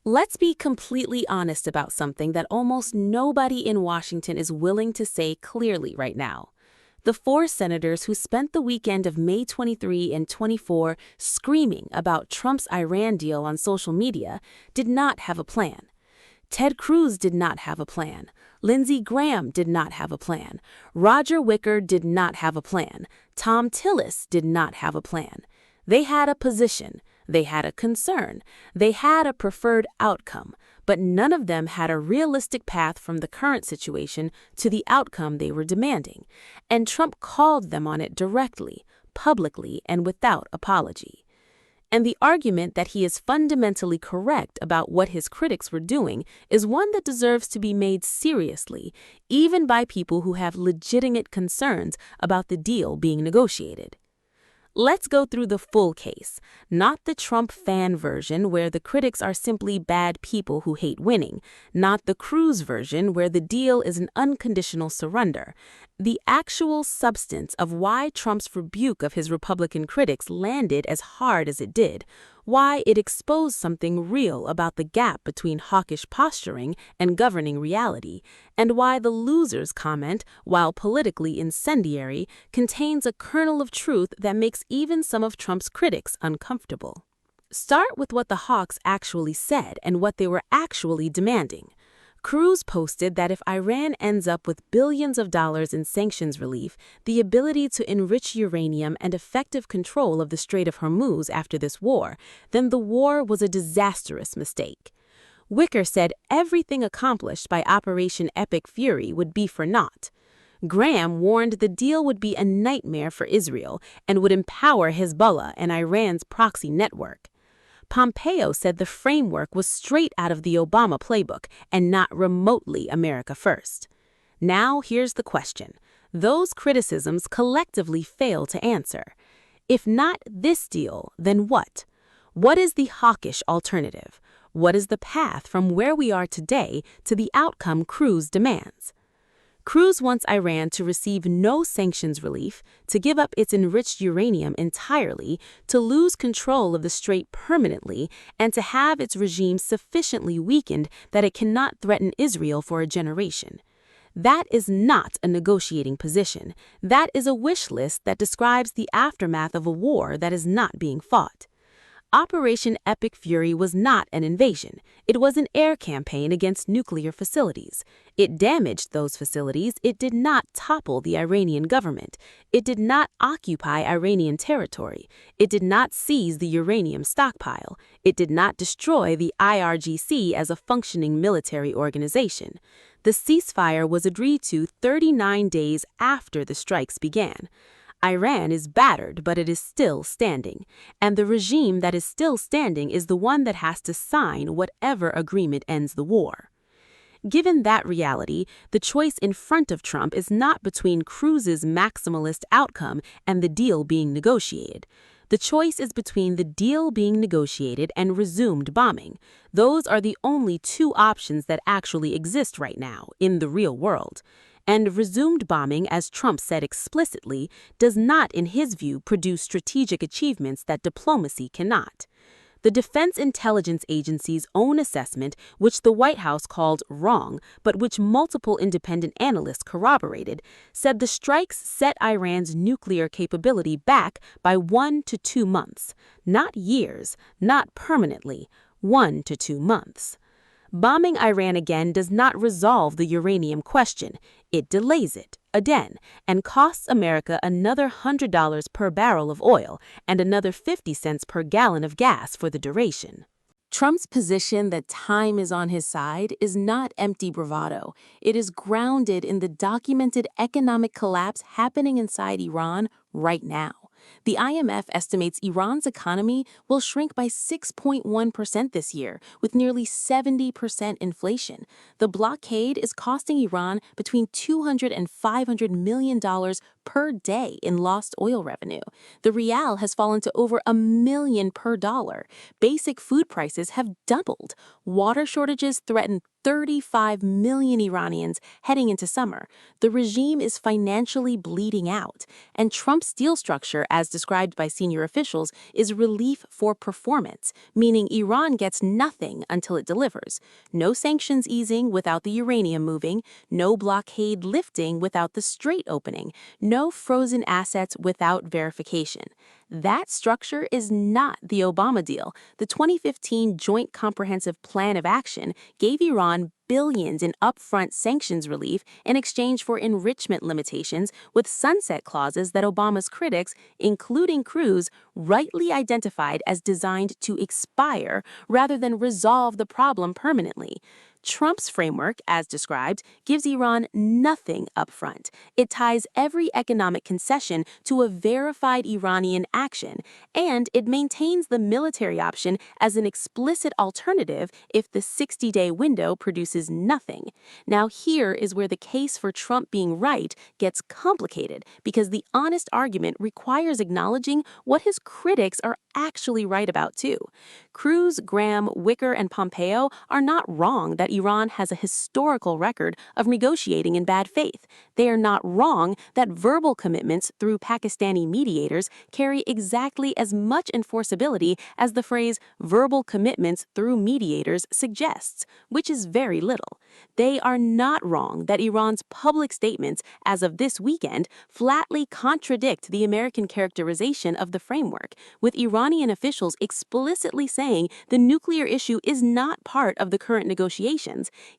Let's be completely honest about something that almost nobody in Washington is willing to say clearly right now. The four senators who spent the weekend of May 23 and 24 screaming about Trump's Iran deal on social media did not have a plan. Ted Cruz did not have a plan. Lindsey Graham did not have a plan. Roger Wicker did not have a plan. Tom Tillis did not have a plan. They had a position. They had a concern. They had a preferred outcome, but none of them had a realistic path from the current situation to the outcome they were demanding. And Trump called them on it directly, publicly, and without apology. And the argument that he is fundamentally correct about what his critics were doing is one that deserves to be made seriously, even by people who have legitimate concerns about the deal being negotiated. Let's go through the full case, not the Trump fan version where the critics are simply bad people who hate winning, not the Cruz version where the deal is an unconditional surrender. The actual substance of why Trump's rebuke of his Republican critics landed as hard as it did, why it exposed something real about the gap between hawkish posturing and governing reality, and why the loser's comment, while politically incendiary, contains a kernel of truth that makes even some of Trump's critics uncomfortable. Start with what the hawks actually said and what they were actually demanding. Cruz posted that if Iran ends up with billions of dollars in sanctions relief, the ability to enrich uranium, and effective control of the Strait of Hormuz after this war, then the war was a disastrous mistake. Wicker said everything accomplished by Operation Epic Fury would be for naught. Graham warned the deal would be a nightmare for Israel and would empower Hezbollah and Iran's proxy network. Pompeo said the framework was straight out of the Obama playbook and not remotely America first. Now here's the question. Those criticisms collectively fail to answer. If not this deal, then what? What is the hawkish alternative? What is the path from where we are today to the outcome Cruz demands? Cruz wants Iran to receive no sanctions relief, to give up its enriched uranium entirely, to lose control of the strait permanently, and to have its regime sufficiently weakened that it cannot threaten Israel for a generation. That is not a negotiating position. That is a wish list that describes the aftermath of a war that is not being fought. Operation Epic Fury was not an invasion. It was an air campaign against nuclear facilities. It damaged those facilities. It did not topple the Iranian government. It did not occupy Iranian territory. It did not seize the uranium stockpile. It did not destroy the IRGC as a functioning military organization. The ceasefire was agreed to 39 days after the strikes began. Iran is battered, but it is still standing. And the regime that is still standing is the one that has to sign whatever agreement ends the war. Given that reality, the choice in front of Trump is not between Cruz's maximalist outcome and the deal being negotiated. The choice is between the deal being negotiated and resumed bombing. Those are the only two options that actually exist right now in the real world. And resumed bombing, as Trump said explicitly, does not, in his view, produce strategic achievements that diplomacy cannot. The Defense Intelligence Agency's own assessment, which the White House called wrong, but which multiple independent analysts corroborated, said the strikes set Iran's nuclear capability back by 1 to 2 months. Not years, not permanently, 1 to 2 months. Bombing Iran again does not resolve the uranium question. It delays it, again, and costs America another $100 per barrel of oil and another 50 cents per gallon of gas for the duration. Trump's position that time is on his side is not empty bravado. It is grounded in the documented economic collapse happening inside Iran right now. The IMF estimates Iran's economy will shrink by 6.1% this year, with nearly 70% inflation. The blockade is costing Iran between $200 and $500 million per day in lost oil revenue. The rial has fallen to over $1 million per dollar. Basic food prices have doubled. Water shortages threaten 35 million Iranians heading into summer. The regime is financially bleeding out, and Trump's deal structure, as described by senior officials, is relief for performance, meaning Iran gets nothing until it delivers. No sanctions easing without the uranium moving, no blockade lifting without the strait opening, no frozen assets without verification. That structure is not the Obama deal. The 2015 Joint Comprehensive Plan of Action gave Iran billions in upfront sanctions relief in exchange for enrichment limitations with sunset clauses that Obama's critics, including Cruz, rightly identified as designed to expire rather than resolve the problem permanently. Trump's framework, as described, gives Iran nothing upfront. It ties every economic concession to a verified Iranian action, and it maintains the military option as an explicit alternative if the 60-day window produces nothing. Now, here is where the case for Trump being right gets complicated, because the honest argument requires acknowledging what his critics are actually right about, too. Cruz, Graham, Wicker, and Pompeo are not wrong that Iran has a historical record of negotiating in bad faith. They are not wrong that verbal commitments through Pakistani mediators carry exactly as much enforceability as the phrase verbal commitments through mediators suggests, which is very little. They are not wrong that Iran's public statements as of this weekend flatly contradict the American characterization of the framework, with Iranian officials explicitly saying the nuclear issue is not part of the current negotiations,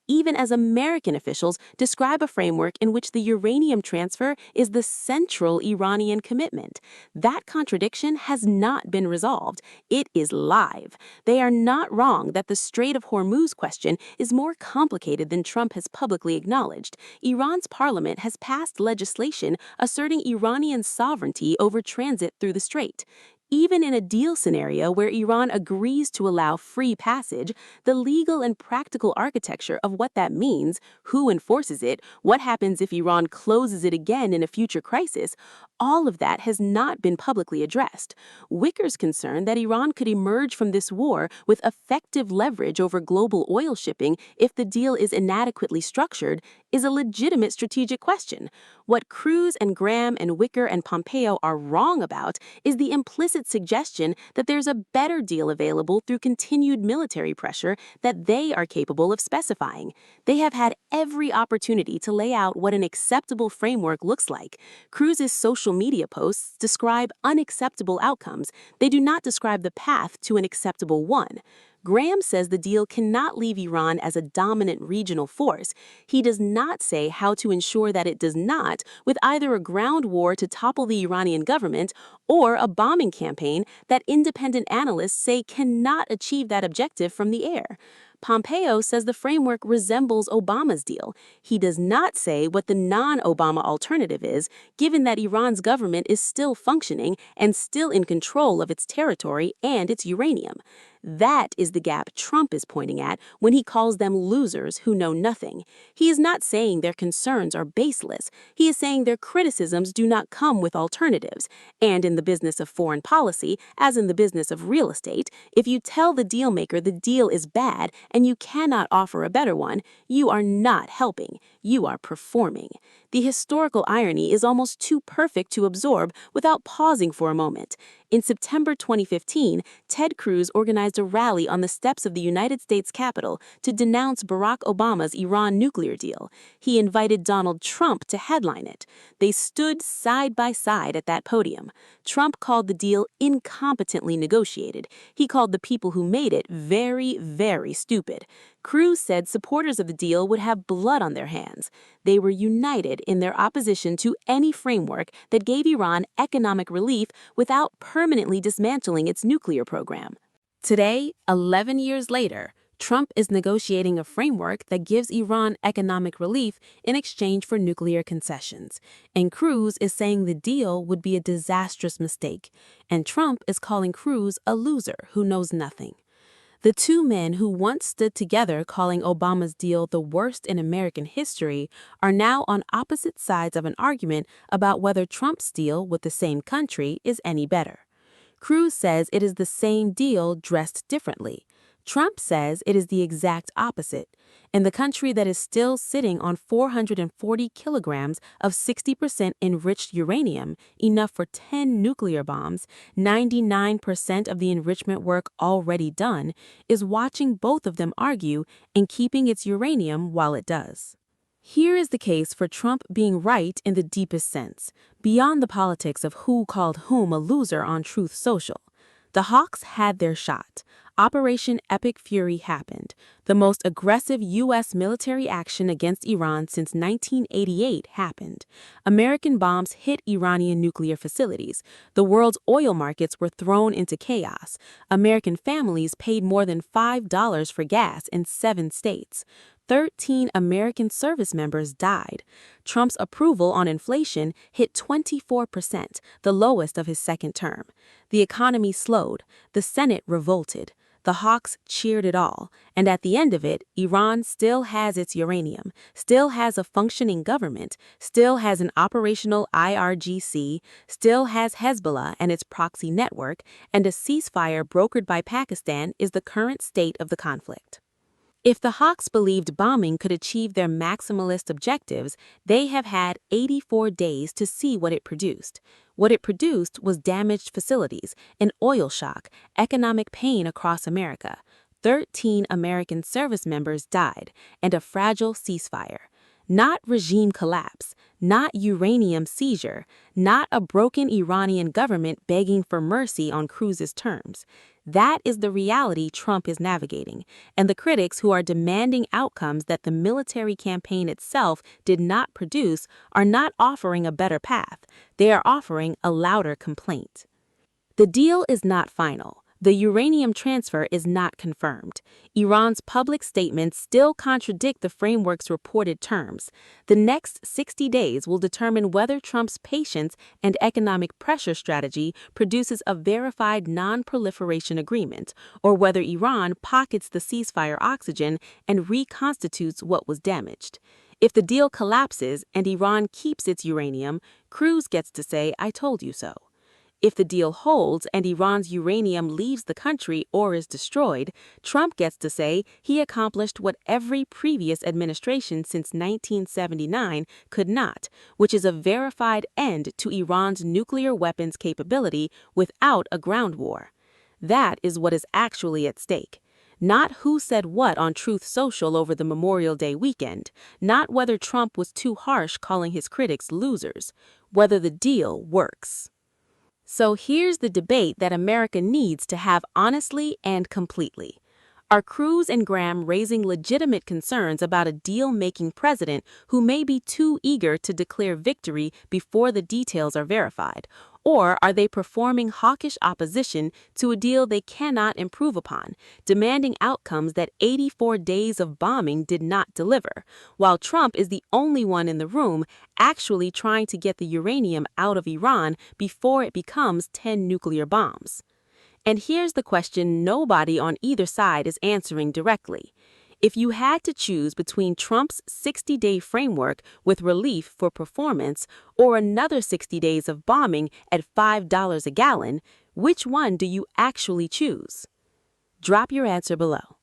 even as American officials describe a framework in which the uranium transfer is the central Iranian commitment. That contradiction has not been resolved. It is live. They are not wrong that the Strait of Hormuz question is more complicated than Trump has publicly acknowledged. Iran's parliament has passed legislation asserting Iranian sovereignty over transit through the strait. Even in a deal scenario where Iran agrees to allow free passage, the legal and practical architecture of what that means, who enforces it, what happens if Iran closes it again in a future crisis, all of that has not been publicly addressed. Wicker's concern that Iran could emerge from this war with effective leverage over global oil shipping if the deal is inadequately structured is a legitimate strategic question. What Cruz and Graham and Wicker and Pompeo are wrong about is the implicit suggestion that there's a better deal available through continued military pressure that they are capable of specifying. They have had every opportunity to lay out what an acceptable framework looks like. Cruz's social media posts describe unacceptable outcomes. They do not describe the path to an acceptable one. Graham says the deal cannot leave Iran as a dominant regional force. He does not say how to ensure that it does not, with either a ground war to topple the Iranian government or a bombing campaign that independent analysts say cannot achieve that objective from the air. Pompeo says the framework resembles Obama's deal. He does not say what the non-Obama alternative is, given that Iran's government is still functioning and still in control of its territory and its uranium. That is the gap Trump is pointing at when he calls them losers who know nothing. He is not saying their concerns are baseless. He is saying their criticisms do not come with alternatives. And in the business of foreign policy, as in the business of real estate, if you tell the dealmaker the deal is bad and you cannot offer a better one, you are not helping. You are performing. The historical irony is almost too perfect to absorb without pausing for a moment. In September 2015, Ted Cruz organized a rally on the steps of the United States Capitol to denounce Barack Obama's Iran nuclear deal. He invited Donald Trump to headline it. They stood side by side at that podium. Trump called the deal incompetently negotiated. He called the people who made it very, very stupid. Cruz said supporters of the deal would have blood on their hands. They were united in their opposition to any framework that gave Iran economic relief without permanently dismantling its nuclear program. Today, 11 years later, Trump is negotiating a framework that gives Iran economic relief in exchange for nuclear concessions. And Cruz is saying the deal would be a disastrous mistake. And Trump is calling Cruz a loser who knows nothing. The two men who once stood together calling Obama's deal the worst in American history are now on opposite sides of an argument about whether Trump's deal with the same country is any better. Cruz says it is the same deal dressed differently. Trump says it is the exact opposite. In the country that is still sitting on 440 kilograms of 60% enriched uranium, enough for 10 nuclear bombs, 99% of the enrichment work already done, is watching both of them argue and keeping its uranium while it does. Here is the case for Trump being right in the deepest sense, beyond the politics of who called whom a loser on Truth Social. The Hawks had their shot. Operation Epic Fury happened, the most aggressive U.S. military action against Iran since 1988 happened. American bombs hit Iranian nuclear facilities. The world's oil markets were thrown into chaos. American families paid more than $5 for gas in 7 states. 13 American service members died. Trump's approval on inflation hit 24%, the lowest of his second term. The economy slowed. The Senate revolted. The Hawks cheered it all. And at the end of it, Iran still has its uranium, still has a functioning government, still has an operational IRGC, still has Hezbollah and its proxy network, and a ceasefire brokered by Pakistan is the current state of the conflict. If the Hawks believed bombing could achieve their maximalist objectives, they have had 84 days to see what it produced. What it produced was damaged facilities, an oil shock, economic pain across America. 13 American service members died, and a fragile ceasefire. Not regime collapse, not uranium seizure, not a broken Iranian government begging for mercy on Cruz's terms. That is the reality Trump is navigating, and the critics who are demanding outcomes that the military campaign itself did not produce are not offering a better path. They are offering a louder complaint. The deal is not final. The uranium transfer is not confirmed. Iran's public statements still contradict the framework's reported terms. The next 60 days will determine whether Trump's patience and economic pressure strategy produces a verified non-proliferation agreement, or whether Iran pockets the ceasefire oxygen and reconstitutes what was damaged. If the deal collapses and Iran keeps its uranium, Cruz gets to say, "I told you so." If the deal holds and Iran's uranium leaves the country or is destroyed, Trump gets to say he accomplished what every previous administration since 1979 could not, which is a verified end to Iran's nuclear weapons capability without a ground war. That is what is actually at stake. Not who said what on Truth Social over the Memorial Day weekend, not whether Trump was too harsh calling his critics losers, whether the deal works. So here's the debate that America needs to have honestly and completely. Are Cruz and Graham raising legitimate concerns about a deal-making president who may be too eager to declare victory before the details are verified? Or are they performing hawkish opposition to a deal they cannot improve upon, demanding outcomes that 84 days of bombing did not deliver, while Trump is the only one in the room actually trying to get the uranium out of Iran before it becomes 10 nuclear bombs? And here's the question nobody on either side is answering directly. If you had to choose between Trump's 60-day framework with relief for performance or another 60 days of bombing at $5 a gallon, which one do you actually choose? Drop your answer below.